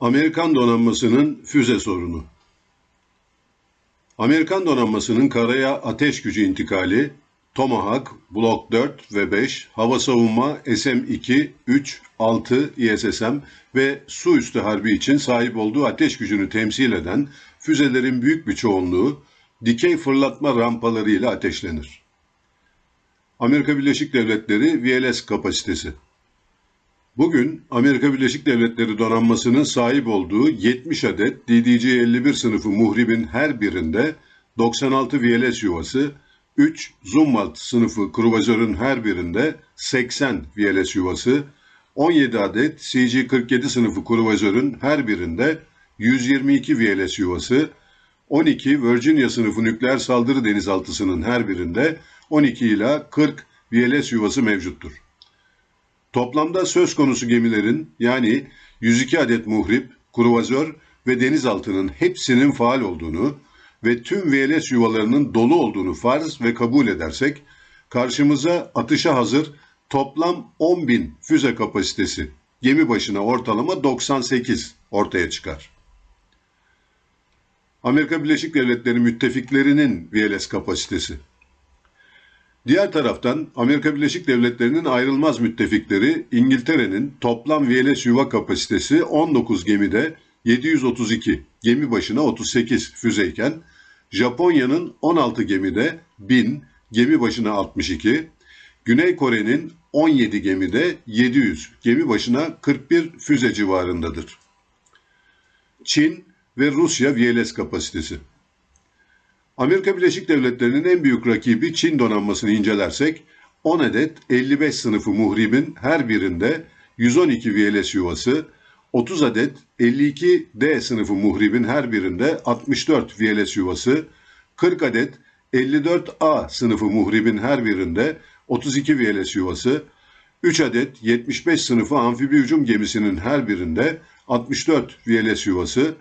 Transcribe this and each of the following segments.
Amerikan donanmasının füze sorunu. Amerikan donanmasının karaya ateş gücü intikali, Tomahawk, Block 4 ve 5, hava savunma SM-2, 3, 6 ISSM ve su üstü harbi için sahip olduğu ateş gücünü temsil eden füzelerin büyük bir çoğunluğu dikey fırlatma rampalarıyla ateşlenir. Amerika Birleşik Devletleri VLS kapasitesi. Bugün Amerika Birleşik Devletleri donanmasının sahip olduğu 70 adet DDG-51 sınıfı muhribin her birinde 96 VLS yuvası, 3 Zumwalt sınıfı kruvazörün her birinde 80 VLS yuvası, 17 adet CG-47 sınıfı kruvazörün her birinde 122 VLS yuvası, 12 Virginia sınıfı nükleer saldırı denizaltısının her birinde 12 ila 40 VLS yuvası mevcuttur. Toplamda söz konusu gemilerin yani 102 adet muhrip, kruvazör ve denizaltının hepsinin faal olduğunu ve tüm VLS yuvalarının dolu olduğunu farz ve kabul edersek, karşımıza atışa hazır toplam 10.000 füze kapasitesi, gemi başına ortalama 98 ortaya çıkar. Amerika Birleşik Devletleri müttefiklerinin VLS kapasitesi. Diğer taraftan Amerika Birleşik Devletleri'nin ayrılmaz müttefikleri İngiltere'nin toplam VLS yuva kapasitesi 19 gemide 732, gemi başına 38 füzeyken, Japonya'nın 16 gemide 1000, gemi başına 62, Güney Kore'nin 17 gemide 700, gemi başına 41 füze civarındadır. Çin ve Rusya VLS kapasitesi. Amerika Birleşik Devletleri'nin en büyük rakibi Çin donanmasını incelersek, 10 adet 55 sınıfı muhribin her birinde 112 VLS yuvası, 30 adet 52 D sınıfı muhribin her birinde 64 VLS yuvası, 40 adet 54 A sınıfı muhribin her birinde 32 VLS yuvası, 3 adet 75 sınıfı amfibi hücum gemisinin her birinde 64 VLS yuvası,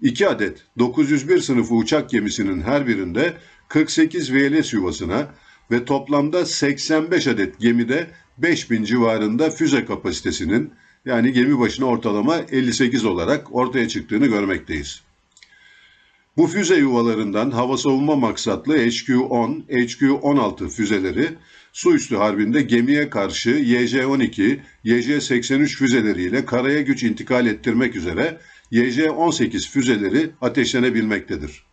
2 adet 901 sınıfı uçak gemisinin her birinde 48 VLS yuvasına ve toplamda 85 adet gemide 5000 civarında füze kapasitesinin yani gemi başına ortalama 58 olarak ortaya çıktığını görmekteyiz. Bu füze yuvalarından hava savunma maksatlı HQ-10, HQ-16 füzeleri su üstü harbinde gemiye karşı YJ-12, YJ-83 füzeleriyle karaya güç intikal ettirmek üzere YJ-18 füzeleri ateşlenebilmektedir.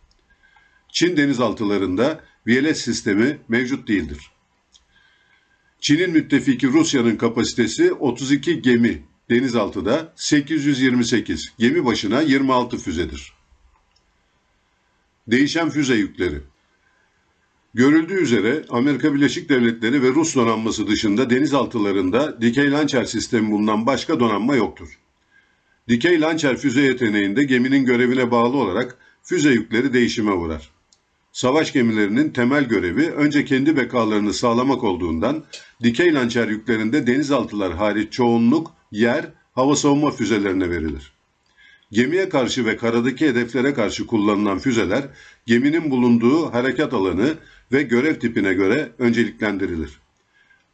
Çin denizaltılarında VLS sistemi mevcut değildir. Çin'in müttefiki Rusya'nın kapasitesi 32 gemi, denizaltıda 828, gemi başına 26 füzedir. Değişen füze yükleri. Görüldüğü üzere Amerika Birleşik Devletleri ve Rus donanması dışında denizaltılarında dikey lançer sistemi bulunan başka donanma yoktur. Dikey lançer füze yeteneğinde geminin görevine bağlı olarak füze yükleri değişime uğrar. Savaş gemilerinin temel görevi önce kendi bekalarını sağlamak olduğundan dikey lançer yüklerinde denizaltılar hariç çoğunluk yer, hava savunma füzelerine verilir. Gemiye karşı ve karadaki hedeflere karşı kullanılan füzeler geminin bulunduğu harekat alanı ve görev tipine göre önceliklendirilir.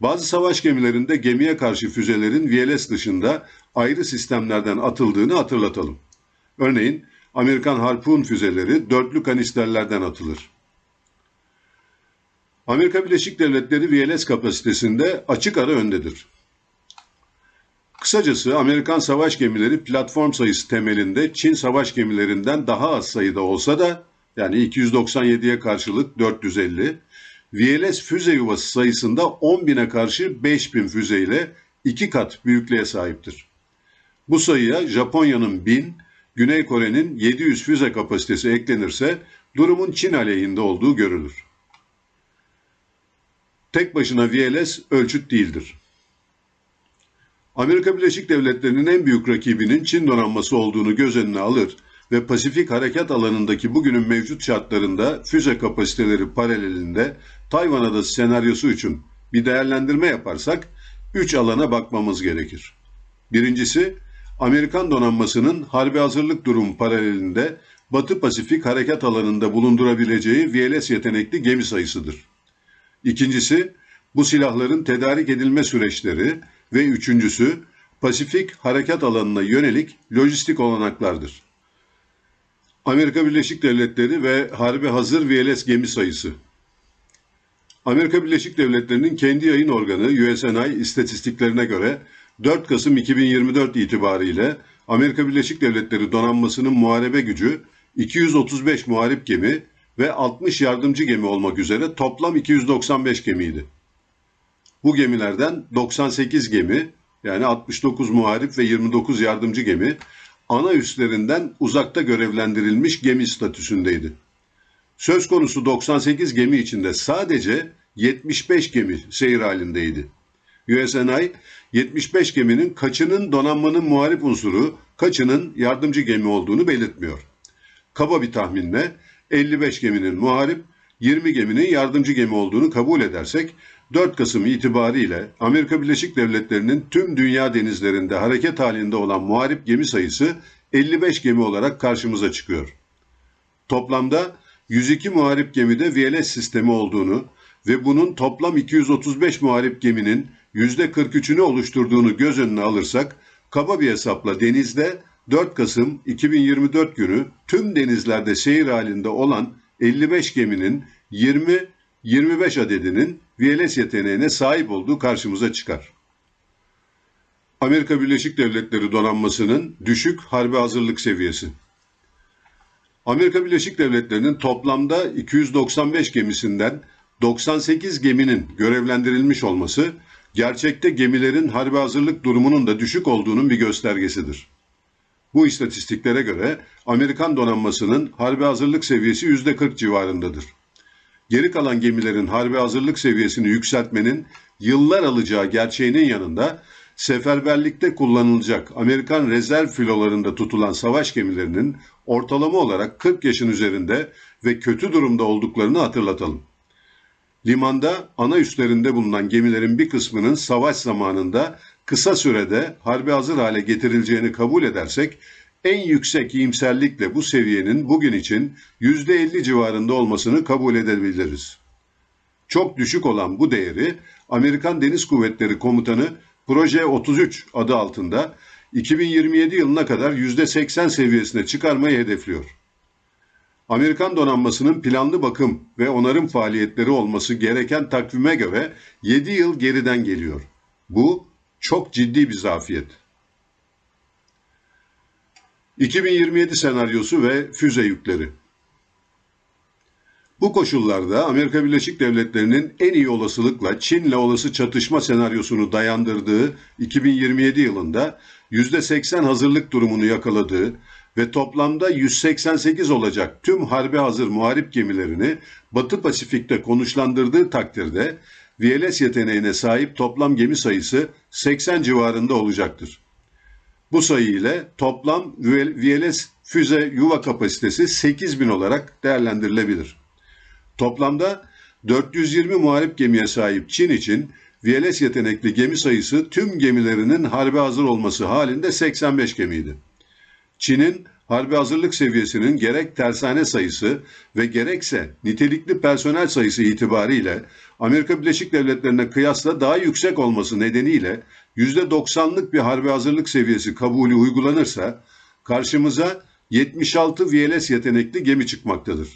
Bazı savaş gemilerinde gemiye karşı füzelerin VLS dışında ayrı sistemlerden atıldığını hatırlatalım. Örneğin Amerikan Harpoon füzeleri dörtlü kanisterlerden atılır. Amerika Birleşik Devletleri VLS kapasitesinde açık ara öndedir. Kısacası Amerikan savaş gemileri platform sayısı temelinde Çin savaş gemilerinden daha az sayıda olsa da yani 297'ye karşılık 450, VLS füze yuvası sayısında 10.000'e karşı 5.000 füze ile 2 kat büyüklüğe sahiptir. Bu sayıya Japonya'nın 1000, Güney Kore'nin 700 füze kapasitesi eklenirse durumun Çin aleyhinde olduğu görülür. Tek başına VLS ölçüt değildir. Amerika Birleşik Devletleri'nin en büyük rakibinin Çin donanması olduğunu göz önüne alır ve Pasifik harekat alanındaki bugünün mevcut şartlarında füze kapasiteleri paralelinde Tayvan Adası senaryosu için bir değerlendirme yaparsak 3 alana bakmamız gerekir. Birincisi, Amerikan donanmasının harbi hazırlık durumu paralelinde Batı Pasifik harekat alanında bulundurabileceği VLS yetenekli gemi sayısıdır. İkincisi, bu silahların tedarik edilme süreçleri ve üçüncüsü, Pasifik harekat alanına yönelik lojistik olanaklardır. Amerika Birleşik Devletleri ve harbe hazır VLS gemi sayısı. Amerika Birleşik Devletleri'nin kendi yayın organı USNI istatistiklerine göre 4 Kasım 2024 itibariyle Amerika Birleşik Devletleri donanmasının muharebe gücü 235 muharip gemi ve 60 yardımcı gemi olmak üzere toplam 295 gemiydi. Bu gemilerden 98 gemi, yani 69 muharip ve 29 yardımcı gemi ana üslerinden uzakta görevlendirilmiş gemi statüsündeydi. Söz konusu 98 gemi içinde sadece 75 gemi seyir halindeydi. USNI 75 geminin kaçının donanmanın muharip unsuru, kaçının yardımcı gemi olduğunu belirtmiyor. Kaba bir tahminle 55 geminin muharip, 20 geminin yardımcı gemi olduğunu kabul edersek 4 Kasım itibariyle Amerika Birleşik Devletleri'nin tüm dünya denizlerinde hareket halinde olan muharip gemi sayısı 55 gemi olarak karşımıza çıkıyor. Toplamda 102 muharip gemide VLS sistemi olduğunu ve bunun toplam 235 muharip geminin %43'ünü oluşturduğunu göz önüne alırsak, kaba bir hesapla denizde 4 Kasım 2024 günü tüm denizlerde seyir halinde olan 55 geminin 20-25 adedinin VLS yeteneğine sahip olduğu karşımıza çıkar. Amerika Birleşik Devletleri donanmasının düşük harbe hazırlık seviyesi. Amerika Birleşik Devletleri'nin toplamda 295 gemisinden 98 geminin görevlendirilmiş olması, gerçekte gemilerin harbe hazırlık durumunun da düşük olduğunun bir göstergesidir. Bu istatistiklere göre Amerikan donanmasının harbe hazırlık seviyesi %40 civarındadır. Geri kalan gemilerin harbe hazırlık seviyesini yükseltmenin yıllar alacağı gerçeğinin yanında, seferberlikte kullanılacak Amerikan rezerv filolarında tutulan savaş gemilerinin ortalama olarak 40 yaşın üzerinde ve kötü durumda olduklarını hatırlatalım. Limanda ana üslerinde bulunan gemilerin bir kısmının savaş zamanında kısa sürede harbe hazır hale getirileceğini kabul edersek, en yüksek iyimserlikle bu seviyenin bugün için %50 civarında olmasını kabul edebiliriz. Çok düşük olan bu değeri Amerikan Deniz Kuvvetleri Komutanı Proje 33 adı altında 2027 yılına kadar %80 seviyesine çıkarmayı hedefliyor. Amerikan donanmasının planlı bakım ve onarım faaliyetleri olması gereken takvime göre 7 yıl geriden geliyor. Bu çok ciddi bir zafiyet. 2027 senaryosu ve füze yükleri. Bu koşullarda Amerika Birleşik Devletleri'nin en iyi olasılıkla Çin'le olası çatışma senaryosunu dayandırdığı 2027 yılında %80 hazırlık durumunu yakaladığı ve toplamda 188 olacak tüm harbe hazır muharip gemilerini Batı Pasifik'te konuşlandırdığı takdirde VLS yeteneğine sahip toplam gemi sayısı 80 civarında olacaktır. Bu sayı ile toplam VLS füze yuva kapasitesi 8000 olarak değerlendirilebilir. Toplamda 420 muharip gemiye sahip Çin için VLS yetenekli gemi sayısı tüm gemilerinin harbe hazır olması halinde 85 gemiydi. Çin'in harbe hazırlık seviyesinin gerek tersane sayısı ve gerekse nitelikli personel sayısı itibariyle Amerika Birleşik Devletleri'ne kıyasla daha yüksek olması nedeniyle %90'lık bir harbe hazırlık seviyesi kabulü uygulanırsa karşımıza 76 VLS yetenekli gemi çıkmaktadır.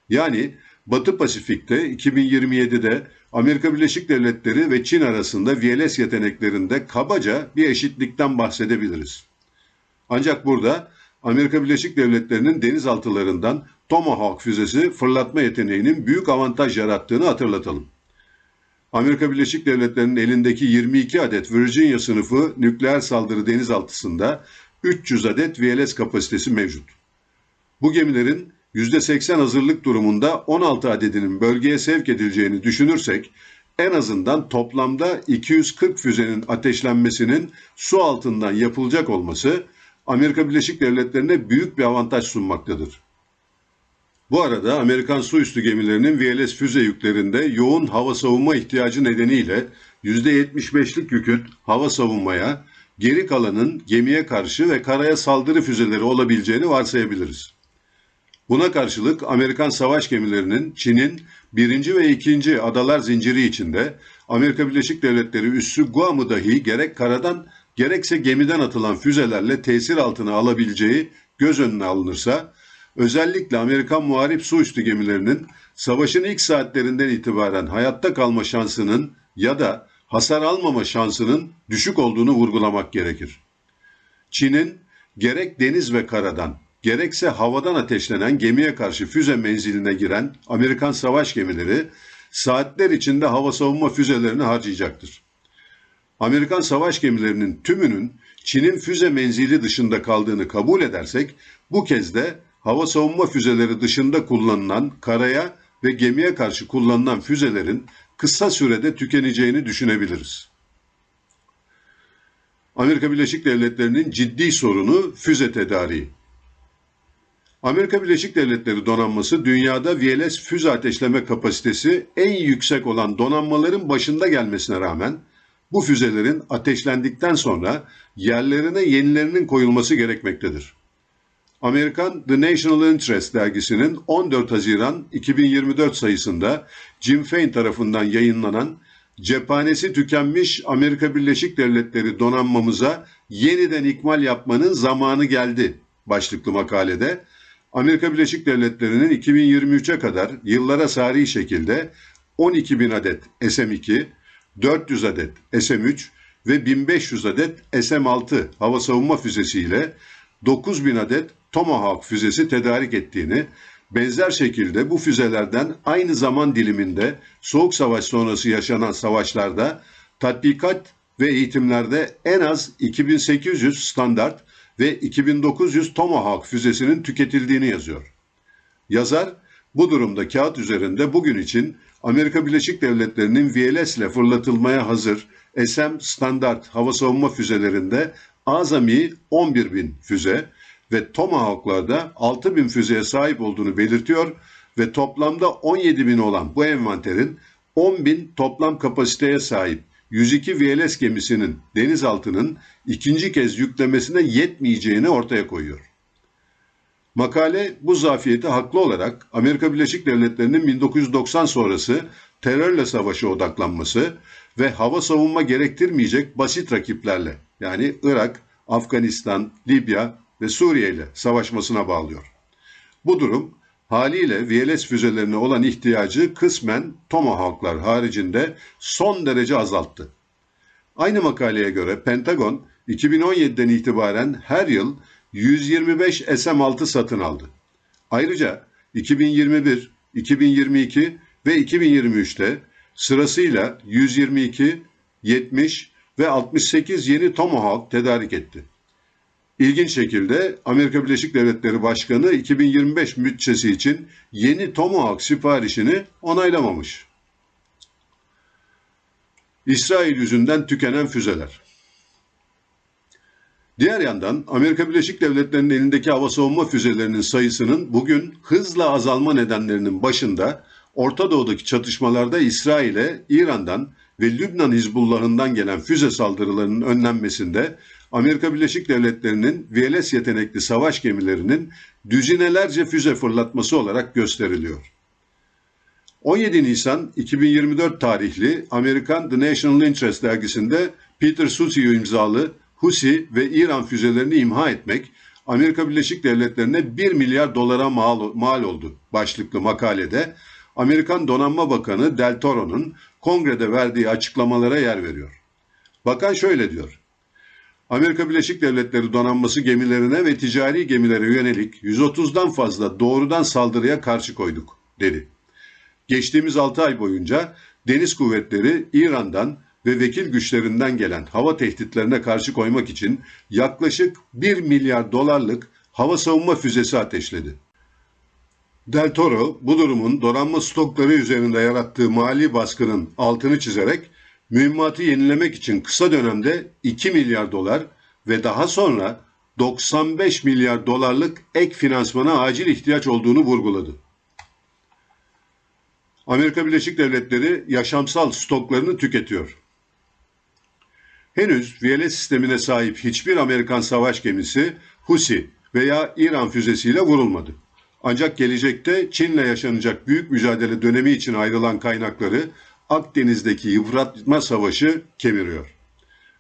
Yani Batı Pasifik'te 2027'de Amerika Birleşik Devletleri ve Çin arasında VLS yeteneklerinde kabaca bir eşitlikten bahsedebiliriz. Ancak burada Amerika Birleşik Devletleri'nin denizaltılarından Tomahawk füzesi fırlatma yeteneğinin büyük avantaj yarattığını hatırlatalım. Amerika Birleşik Devletleri'nin elindeki 22 adet Virginia sınıfı nükleer saldırı denizaltısında 300 adet VLS kapasitesi mevcut. Bu gemilerin %80 hazırlık durumunda 16 adedinin bölgeye sevk edileceğini düşünürsek, en azından toplamda 240 füzenin ateşlenmesinin su altından yapılacak olması Amerika Birleşik Devletleri'ne büyük bir avantaj sunmaktadır. Bu arada Amerikan su üstü gemilerinin VLS füze yüklerinde yoğun hava savunma ihtiyacı nedeniyle %75'lik yükün hava savunmaya, geri kalanın gemiye karşı ve karaya saldırı füzeleri olabileceğini varsayabiliriz. Buna karşılık Amerikan savaş gemilerinin Çin'in 1. ve 2. adalar zinciri içinde Amerika Birleşik Devletleri üssü Guam'ı dahi gerek karadan gerekse gemiden atılan füzelerle tesir altına alabileceği göz önüne alınırsa, özellikle Amerikan muharip suüstü gemilerinin savaşın ilk saatlerinden itibaren hayatta kalma şansının ya da hasar almama şansının düşük olduğunu vurgulamak gerekir. Çin'in gerek deniz ve karadan, gerekse havadan ateşlenen gemiye karşı füze menziline giren Amerikan savaş gemileri saatler içinde hava savunma füzelerini harcayacaktır. Amerikan savaş gemilerinin tümünün Çin'in füze menzili dışında kaldığını kabul edersek, bu kez de hava savunma füzeleri dışında kullanılan karaya ve gemiye karşı kullanılan füzelerin kısa sürede tükeneceğini düşünebiliriz. Amerika Birleşik Devletleri'nin ciddi sorunu füze tedariği. Amerika Birleşik Devletleri donanması dünyada VLS füze ateşleme kapasitesi en yüksek olan donanmaların başında gelmesine rağmen bu füzelerin ateşlendikten sonra yerlerine yenilerinin koyulması gerekmektedir. Amerikan The National Interest dergisinin 14 Haziran 2024 sayısında Jim Fain tarafından yayınlanan "Cephanesi tükenmiş Amerika Birleşik Devletleri donanmamıza yeniden ikmal yapmanın zamanı geldi" başlıklı makalede Amerika Birleşik Devletleri'nin 2023'e kadar yıllara sari şekilde 12.000 adet SM-2, 400 adet SM-3 ve 1500 adet SM-6 hava savunma füzesiyle 9.000 adet Tomahawk füzesi tedarik ettiğini, benzer şekilde bu füzelerden aynı zaman diliminde Soğuk Savaş sonrası yaşanan savaşlarda tatbikat ve eğitimlerde en az 2800 standart ve 2900 Tomahawk füzesinin tüketildiğini yazıyor. Yazar, bu durumda kağıt üzerinde bugün için Amerika Birleşik Devletleri'nin VLS ile fırlatılmaya hazır SM standart hava savunma füzelerinde azami 11.000 füze ve Tomahawk'larda 6.000 füzeye sahip olduğunu belirtiyor ve toplamda 17.000 olan bu envanterin 10.000 toplam kapasiteye sahip 102 VLS gemisinin denizaltının ikinci kez yüklemesine yetmeyeceğini ortaya koyuyor. Makale bu zafiyeti haklı olarak Amerika Birleşik Devletleri'nin 1990 sonrası terörle savaşa odaklanması ve hava savunma gerektirmeyecek basit rakiplerle, yani Irak, Afganistan, Libya ve Suriye ile savaşmasına bağlıyor. Bu durum haliyle VLS füzelerine olan ihtiyacı kısmen Tomahawk'lar haricinde son derece azalttı. Aynı makaleye göre Pentagon 2017'den itibaren her yıl 125 SM-6 satın aldı. Ayrıca 2021, 2022 ve 2023'te sırasıyla 122, 70 ve 68 yeni Tomahawk tedarik etti. İlginç şekilde Amerika Birleşik Devletleri Başkanı 2025 bütçesi için yeni Tomahawk siparişini onaylamamış. İsrail yüzünden tükenen füzeler. Diğer yandan Amerika Birleşik Devletleri'nin elindeki hava savunma füzelerinin sayısının bugün hızla azalma nedenlerinin başında Orta Doğu'daki çatışmalarda İsrail'e, İran'dan ve Lübnan Hizbullah'ından gelen füze saldırılarının önlenmesinde Amerika Birleşik Devletleri'nin VLS yetenekli savaş gemilerinin düzinelerce füze fırlatması olarak gösteriliyor. 17 Nisan 2024 tarihli Amerikan The National Interest dergisinde Peter Susiu imzalı Husi ve İran füzelerini imha etmek Amerika Birleşik Devletleri'ne 1 milyar dolara mal oldu başlıklı makalede Amerikan Donanma Bakanı Del Toro'nun kongrede verdiği açıklamalara yer veriyor. Bakan şöyle diyor: Amerika Birleşik Devletleri donanması gemilerine ve ticari gemilere yönelik 130'dan fazla doğrudan saldırıya karşı koyduk, dedi. Geçtiğimiz 6 ay boyunca deniz kuvvetleri İran'dan ve vekil güçlerinden gelen hava tehditlerine karşı koymak için yaklaşık 1 milyar dolarlık hava savunma füzesi ateşledi. Del Toro bu durumun donanma stokları üzerinde yarattığı mali baskının altını çizerek mühimmatı yenilemek için kısa dönemde 2 milyar dolar ve daha sonra 95 milyar dolarlık ek finansmana acil ihtiyaç olduğunu vurguladı. Amerika Birleşik Devletleri yaşamsal stoklarını tüketiyor. Henüz VLS sistemine sahip hiçbir Amerikan savaş gemisi Husi veya İran füzesiyle vurulmadı. Ancak gelecekte Çin'le yaşanacak büyük mücadele dönemi için ayrılan kaynakları Akdeniz'deki yıpratma savaşı kemiriyor.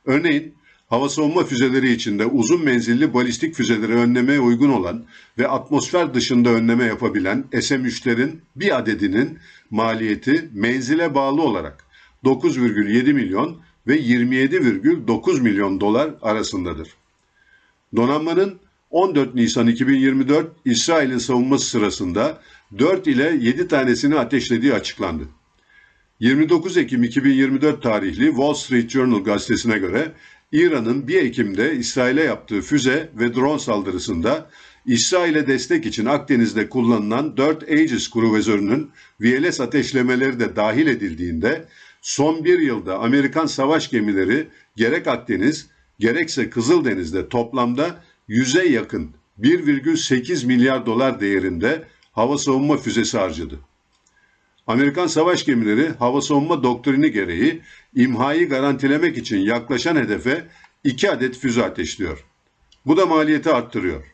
Örneğin hava savunma füzeleri içinde uzun menzilli balistik füzeleri önlemeye uygun olan ve atmosfer dışında önleme yapabilen SM-3'lerin bir adedinin maliyeti menzile bağlı olarak 9,7 milyon ve 27,9 milyon dolar arasındadır. Donanmanın 14 Nisan 2024 İsrail'in savunması sırasında 4 ile 7 tanesini ateşlediği açıklandı. 29 Ekim 2024 tarihli Wall Street Journal gazetesine göre İran'ın 1 Ekim'de İsrail'e yaptığı füze ve drone saldırısında İsrail'e destek için Akdeniz'de kullanılan 4 Aegis kruvazörünün VLS ateşlemeleri de dahil edildiğinde son bir yılda Amerikan savaş gemileri gerek Akdeniz gerekse Kızıldeniz'de toplamda 100'e yakın 1,8 milyar dolar değerinde hava savunma füzesi harcadı. Amerikan savaş gemileri hava savunma doktrini gereği imhayı garantilemek için yaklaşan hedefe 2 adet füze ateşliyor. Bu da maliyeti arttırıyor.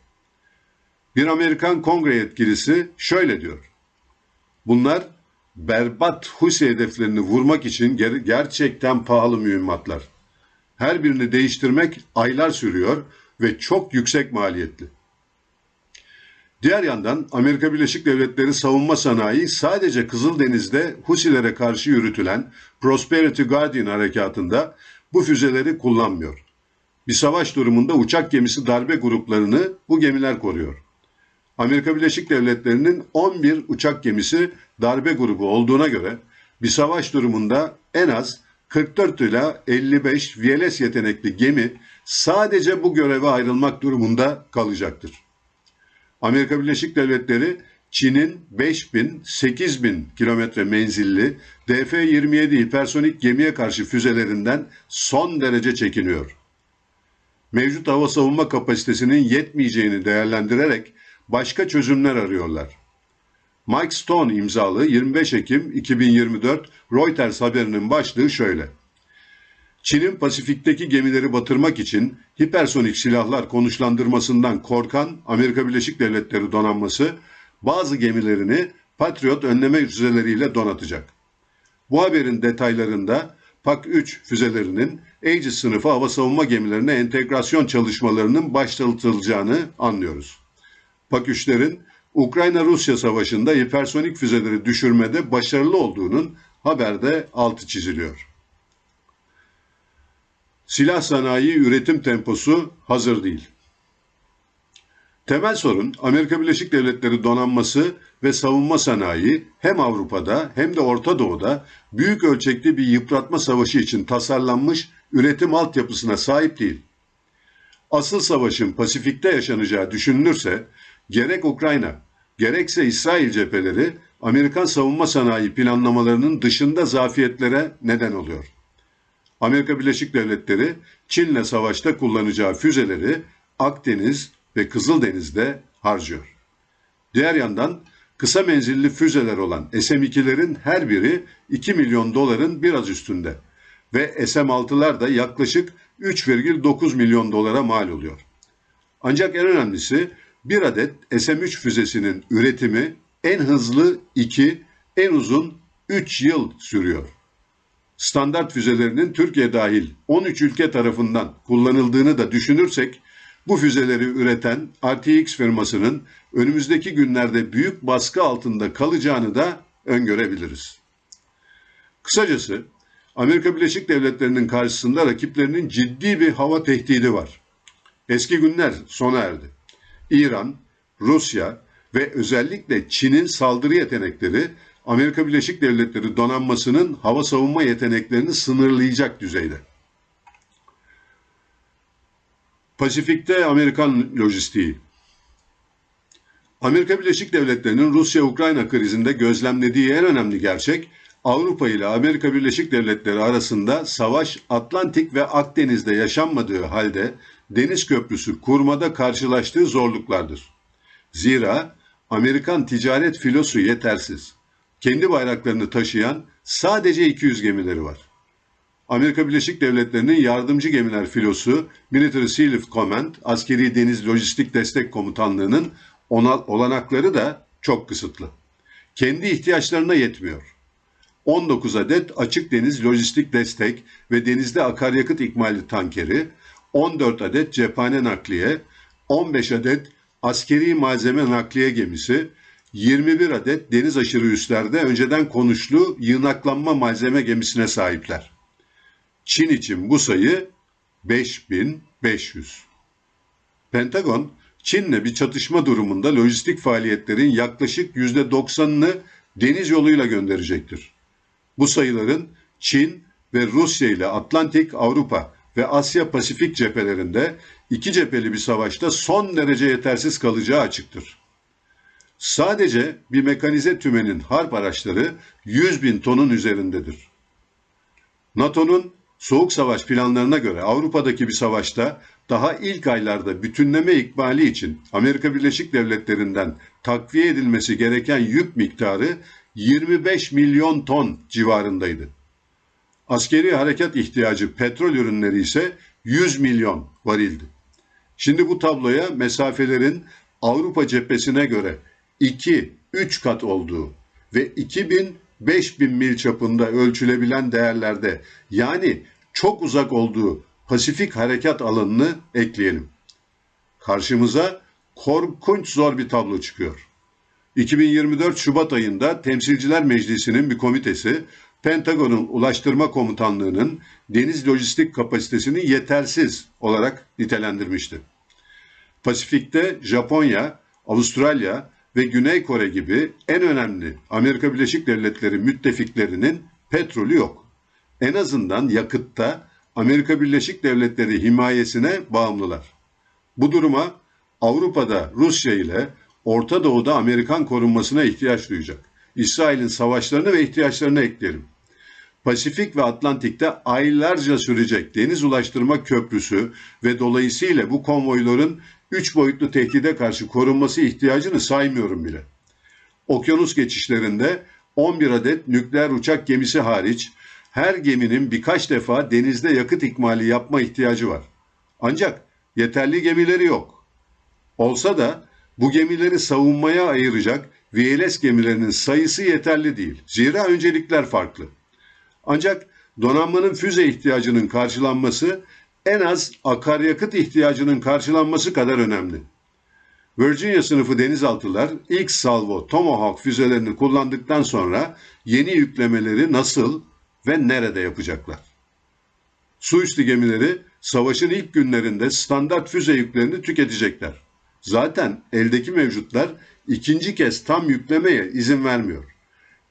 Bir Amerikan kongre yetkilisi şöyle diyor. Bunlar berbat Husi hedeflerini vurmak için gerçekten pahalı mühimmatlar. Her birini değiştirmek aylar sürüyor ve çok yüksek maliyetli. Diğer yandan Amerika Birleşik Devletleri savunma sanayi sadece Kızıldeniz'de Husilere karşı yürütülen Prosperity Guardian harekatında bu füzeleri kullanmıyor. Bir savaş durumunda uçak gemisi darbe gruplarını bu gemiler koruyor. Amerika Birleşik Devletleri'nin 11 uçak gemisi darbe grubu olduğuna göre bir savaş durumunda en az 44 ila 55 VLS yetenekli gemi sadece bu göreve ayrılmak durumunda kalacaktır. Amerika Birleşik Devletleri, Çin'in 5.000-8.000 kilometre menzilli DF-27 hipersonik gemiye karşı füzelerinden son derece çekiniyor. Mevcut hava savunma kapasitesinin yetmeyeceğini değerlendirerek başka çözümler arıyorlar. Mike Stone imzalı 25 Ekim 2024 Reuters haberinin başlığı şöyle. Çin'in Pasifik'teki gemileri batırmak için hipersonik silahlar konuşlandırmasından korkan Amerika Birleşik Devletleri donanması bazı gemilerini Patriot önleme füzeleriyle donatacak. Bu haberin detaylarında PAK-3 füzelerinin Aegis sınıfı hava savunma gemilerine entegrasyon çalışmalarının başlatılacağını anlıyoruz. PAK-3'lerin Ukrayna-Rusya savaşında hipersonik füzeleri düşürmede başarılı olduğunun haberde altı çiziliyor. Silah sanayi üretim temposu hazır değil. Temel sorun Amerika Birleşik Devletleri donanması ve savunma sanayi hem Avrupa'da hem de Orta Doğu'da büyük ölçekli bir yıpratma savaşı için tasarlanmış üretim altyapısına sahip değil. Asıl savaşın Pasifik'te yaşanacağı düşünülürse gerek Ukrayna gerekse İsrail cepheleri Amerikan savunma sanayi planlamalarının dışında zafiyetlere neden oluyor. Amerika Birleşik Devletleri Çin'le savaşta kullanacağı füzeleri Akdeniz ve Kızıldeniz'de harcıyor. Diğer yandan kısa menzilli füzeler olan SM-2'lerin her biri 2 milyon doların biraz üstünde ve SM-6'lar da yaklaşık 3,9 milyon dolara mal oluyor. Ancak en önemlisi bir adet SM-3 füzesinin üretimi en hızlı 2, en uzun 3 yıl sürüyor. Standart füzelerinin Türkiye dahil 13 ülke tarafından kullanıldığını da düşünürsek, bu füzeleri üreten RTX firmasının önümüzdeki günlerde büyük baskı altında kalacağını da öngörebiliriz. Kısacası Amerika Birleşik Devletleri'nin karşısında rakiplerinin ciddi bir hava tehdidi var. Eski günler sona erdi. İran, Rusya ve özellikle Çin'in saldırı yetenekleri Amerika Birleşik Devletleri donanmasının hava savunma yeteneklerini sınırlayacak düzeyde. Pasifik'te Amerikan lojistiği. Amerika Birleşik Devletleri'nin Rusya-Ukrayna krizinde gözlemlediği en önemli gerçek, Avrupa ile Amerika Birleşik Devletleri arasında savaş Atlantik ve Akdeniz'de yaşanmadığı halde deniz köprüsü kurmada karşılaştığı zorluklardır. Zira Amerikan ticaret filosu yetersiz. Kendi bayraklarını taşıyan sadece 200 gemileri var. Amerika Birleşik Devletleri'nin yardımcı gemiler filosu Military Sealift Command, Askeri Deniz Lojistik Destek Komutanlığı'nın olanakları da çok kısıtlı. Kendi ihtiyaçlarına yetmiyor. 19 adet açık deniz lojistik destek ve denizde akaryakıt ikmali tankeri, 14 adet cephane nakliye, 15 adet askeri malzeme nakliye gemisi, 21 adet deniz aşırı üslerde önceden konuşlu yığınaklanma malzeme gemisine sahipler. Çin için bu sayı 5500. Pentagon, Çin'le bir çatışma durumunda lojistik faaliyetlerin yaklaşık %90'ını deniz yoluyla gönderecektir. Bu sayıların Çin ve Rusya ile Atlantik, Avrupa ve Asya Pasifik cephelerinde iki cepheli bir savaşta son derece yetersiz kalacağı açıktır. Sadece bir mekanize tümenin harp araçları 100.000 tonun üzerindedir. NATO'nun soğuk savaş planlarına göre Avrupa'daki bir savaşta daha ilk aylarda bütünleme ikmali için Amerika Birleşik Devletleri'nden takviye edilmesi gereken yük miktarı 25 milyon ton civarındaydı. Askeri harekat ihtiyacı petrol ürünleri ise 100 milyon varildi. Şimdi bu tabloya mesafelerin Avrupa cephesine göre 2-3 kat olduğu ve 2000-5000 mil çapında ölçülebilen değerlerde yani çok uzak olduğu Pasifik harekat alanını ekleyelim. Karşımıza korkunç zor bir tablo çıkıyor. 2024 Şubat ayında Temsilciler Meclisi'nin bir komitesi Pentagon'un Ulaştırma Komutanlığı'nın deniz lojistik kapasitesini yetersiz olarak nitelendirmişti. Pasifik'te Japonya, Avustralya ve Güney Kore gibi en önemli Amerika Birleşik Devletleri müttefiklerinin petrolü yok. En azından yakıtta Amerika Birleşik Devletleri himayesine bağımlılar. Bu duruma Avrupa'da Rusya ile Orta Doğu'da Amerikan korunmasına ihtiyaç duyacak. İsrail'in savaşlarını ve ihtiyaçlarını ekleyelim. Pasifik ve Atlantik'te aylarca sürecek deniz ulaştırma köprüsü ve dolayısıyla bu konvoyların 3 boyutlu tehdide karşı korunması ihtiyacını saymıyorum bile. Okyanus geçişlerinde 11 adet nükleer uçak gemisi hariç her geminin birkaç defa denizde yakıt ikmali yapma ihtiyacı var. Ancak yeterli gemileri yok. Olsa da bu gemileri savunmaya ayıracak VLS gemilerinin sayısı yeterli değil. Zira öncelikler farklı. Ancak donanmanın füze ihtiyacının karşılanması en az akaryakıt ihtiyacının karşılanması kadar önemli. Virginia sınıfı denizaltılar ilk salvo Tomahawk füzelerini kullandıktan sonra yeni yüklemeleri nasıl ve nerede yapacaklar? Suüstü gemileri savaşın ilk günlerinde standart füze yüklerini tüketecekler. Zaten eldeki mevcutlar ikinci kez tam yüklemeye izin vermiyor.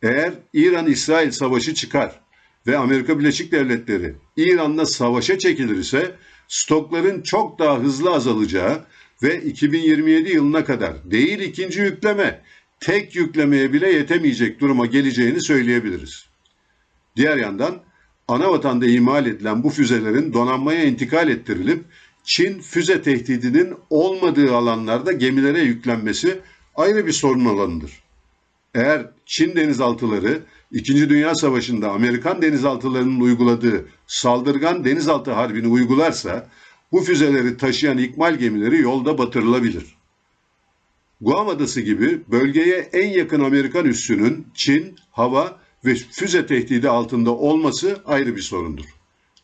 Eğer İran-İsrail savaşı çıkar ve Amerika Birleşik Devletleri İran'la savaşa çekilirse stokların çok daha hızlı azalacağı ve 2027 yılına kadar değil ikinci yükleme, tek yüklemeye bile yetemeyecek duruma geleceğini söyleyebiliriz. Diğer yandan ana vatanda imal edilen bu füzelerin donanmaya intikal ettirilip Çin füze tehdidinin olmadığı alanlarda gemilere yüklenmesi ayrı bir sorun alanıdır. Eğer Çin denizaltıları 2. Dünya Savaşı'nda Amerikan denizaltılarının uyguladığı saldırgan denizaltı harbini uygularsa bu füzeleri taşıyan ikmal gemileri yolda batırılabilir. Guam Adası gibi bölgeye en yakın Amerikan üssünün Çin, hava ve füze tehdidi altında olması ayrı bir sorundur.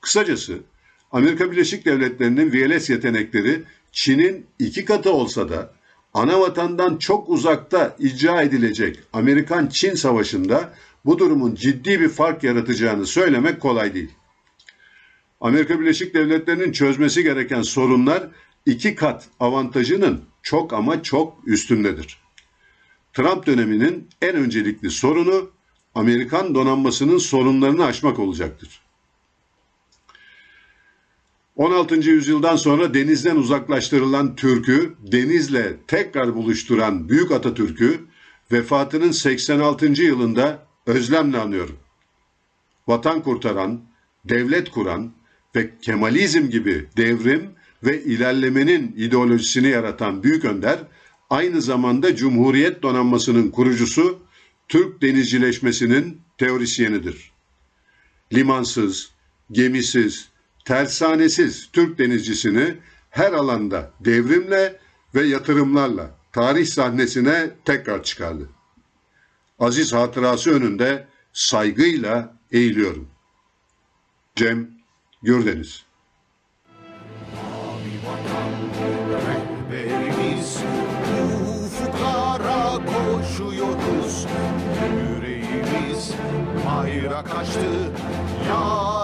Kısacası Amerika Birleşik Devletleri'nin VLS yetenekleri Çin'in 2 katı olsa da ana vatandan çok uzakta icra edilecek Amerikan-Çin savaşında bu durumun ciddi bir fark yaratacağını söylemek kolay değil. Amerika Birleşik Devletleri'nin çözmesi gereken sorunlar 2 kat avantajının çok ama çok üstündedir. Trump döneminin en öncelikli sorunu Amerikan donanmasının sorunlarını aşmak olacaktır. 16. yüzyıldan sonra denizden uzaklaştırılan Türk'ü denizle tekrar buluşturan Büyük Atatürk'ü vefatının 86. yılında özlemle anıyorum. Vatan kurtaran, devlet kuran ve Kemalizm gibi devrim ve ilerlemenin ideolojisini yaratan Büyük Önder, aynı zamanda Cumhuriyet donanmasının kurucusu, Türk denizcileşmesinin teorisyenidir. Limansız, gemisiz, tersanesiz Türk denizcisini her alanda devrimle ve yatırımlarla tarih sahnesine tekrar çıkardı. Aziz hatırası önünde saygıyla eğiliyorum. Cem Gürdeniz. Yüreğimiz hayra kaçtı. Ya